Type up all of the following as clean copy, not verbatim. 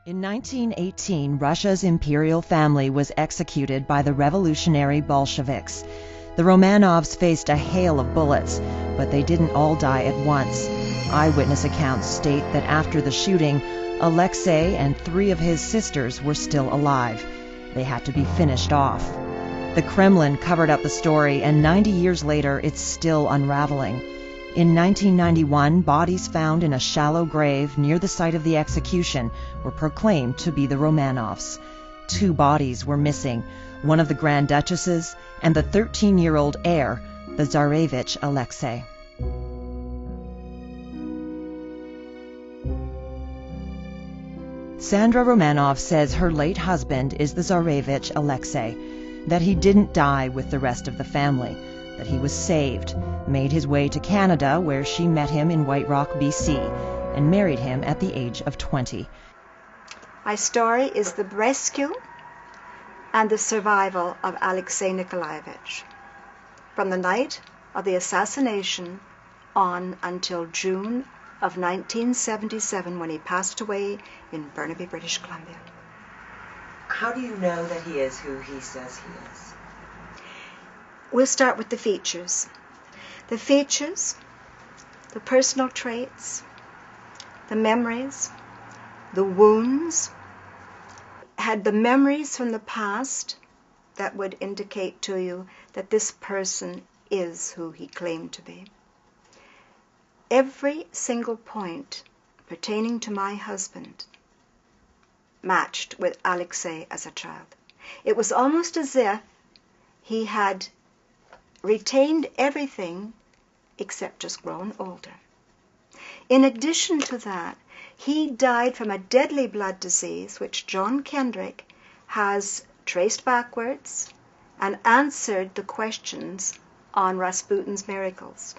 In 1918, Russia's imperial family was executed by the revolutionary Bolsheviks. The Romanovs faced a hail of bullets, but they didn't all die at once. Eyewitness accounts state that after the shooting, Alexei and 3 of his sisters were still alive. They had to be finished off. The Kremlin covered up the story, and 90 years later, it's still unraveling. In 1991, bodies found in a shallow grave near the site of the execution were proclaimed to be the Romanovs. 2 bodies were missing, one of the Grand Duchesses and the 13-year-old heir, the Tsarevich Alexei. Sandra Romanov says her late husband is the Tsarevich Alexei, that he didn't die with the rest of the family, that he was saved, made his way to Canada, where she met him in White Rock, BC, and married him at the age of 20. My story is the rescue and the survival of Alexei Nikolaevich from the night of the assassination on until June of 1977, when he passed away in Burnaby, British Columbia. How do you know that he is who he says he is? We'll start with the features. The features, the personal traits, the memories, the wounds, had the memories from the past that would indicate to you that this person is who he claimed to be. Every single point pertaining to my husband matched with Alexei as a child. It was almost as if he had retained everything except just grown older. In addition to that, he died from a deadly blood disease which John Kendrick has traced backwards and answered the questions on Rasputin's miracles.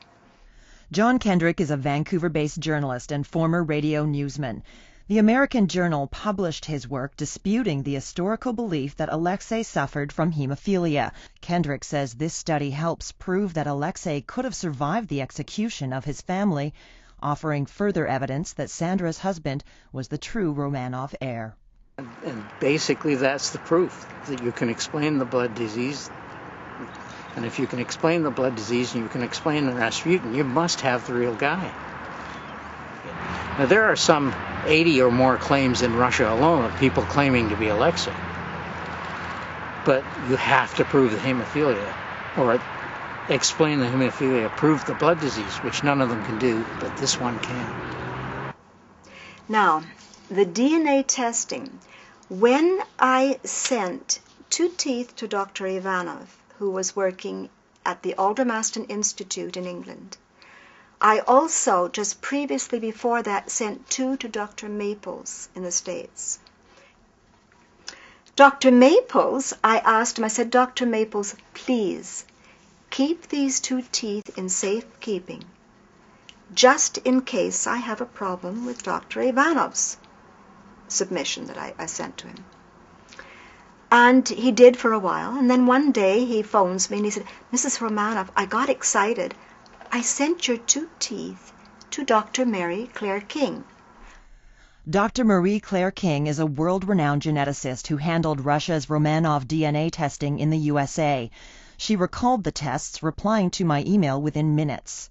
John Kendrick is a Vancouver-based journalist and former radio newsman. The American Journal published his work disputing the historical belief that Alexei suffered from hemophilia. Kendrick says this study helps prove that Alexei could have survived the execution of his family, offering further evidence that Sandra's husband was the true Romanov heir. And basically that's the proof that you can explain the blood disease. And if you can explain the blood disease and you can explain the Rasputin, you must have the real guy. Now, there are some 80 or more claims in Russia alone of people claiming to be Alexei. But you have to prove the hemophilia, or explain the hemophilia, prove the blood disease, which none of them can do, but this one can. Now, the DNA testing. When I sent 2 teeth to Dr. Ivanov, who was working at the Aldermaston Institute in England, I also, just previously before that, sent 2 to Dr. Maples in the States. Dr. Maples, I asked him, I said, Dr. Maples, please keep these 2 teeth in safekeeping, just in case I have a problem with Dr. Ivanov's submission that I sent to him. And he did for a while, and then one day he phones me and he said, Mrs. Romanov, I got excited. I sent your 2 teeth to Dr. Mary Claire King. Dr. Marie Claire King is a world-renowned geneticist who handled Russia's Romanov DNA testing in the USA. She recalled the tests, replying to my email within minutes.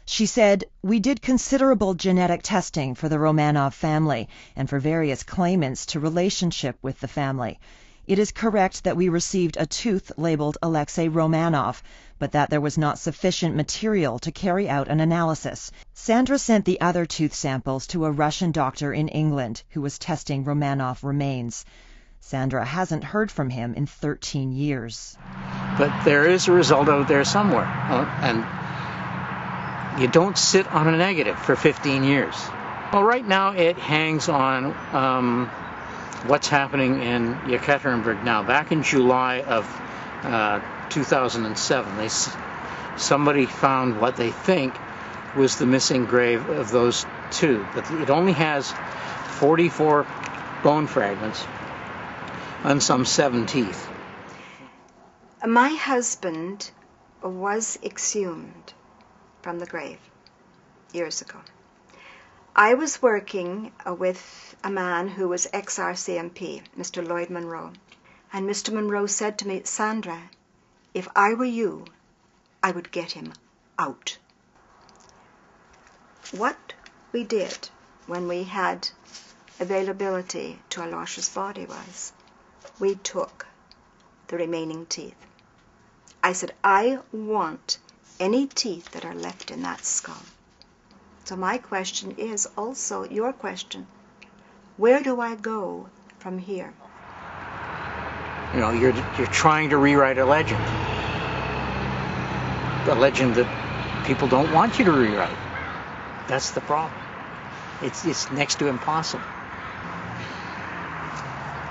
She said, "We did considerable genetic testing for the Romanov family and for various claimants to relationship with the family. It is correct that we received a tooth labeled Alexei Romanov, but that there was not sufficient material to carry out an analysis." Sandra sent the other tooth samples to a Russian doctor in England who was testing Romanov remains. Sandra hasn't heard from him in 13 years. But there is a result out there somewhere, and you don't sit on a negative for 15 years. Well, right now it hangs on what's happening in Yekaterinburg now. Back in July of 2007, somebody found what they think was the missing grave of those 2, but it only has 44 bone fragments and some 7 teeth. My husband was exhumed from the grave years ago. I was working with a man who was ex-RCMP, Mr. Lloyd Monroe. And Mr. Monroe said to me, Sandra, if I were you, I would get him out. What we did when we had availability to Alosha's body was we took the remaining teeth. I said, I want any teeth that are left in that skull. So my question is also your question. Where do I go from here? You know, you're trying to rewrite a legend that people don't want you to rewrite. That's the problem. It's next to impossible.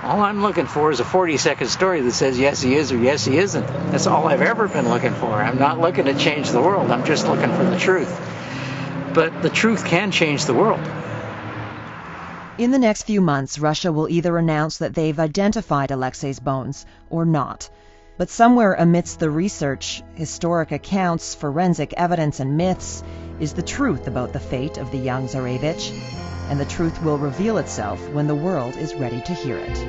All I'm looking for is a 40-second story that says yes he is or yes he isn't. That's all I've ever been looking for. I'm not looking to change the world. I'm just looking for the truth. But the truth can change the world. In the next few months, Russia will either announce that they've identified Alexei's bones or not. But somewhere amidst the research, historic accounts, forensic evidence, and myths is the truth about the fate of the young Tsarevich. And the truth will reveal itself when the world is ready to hear it.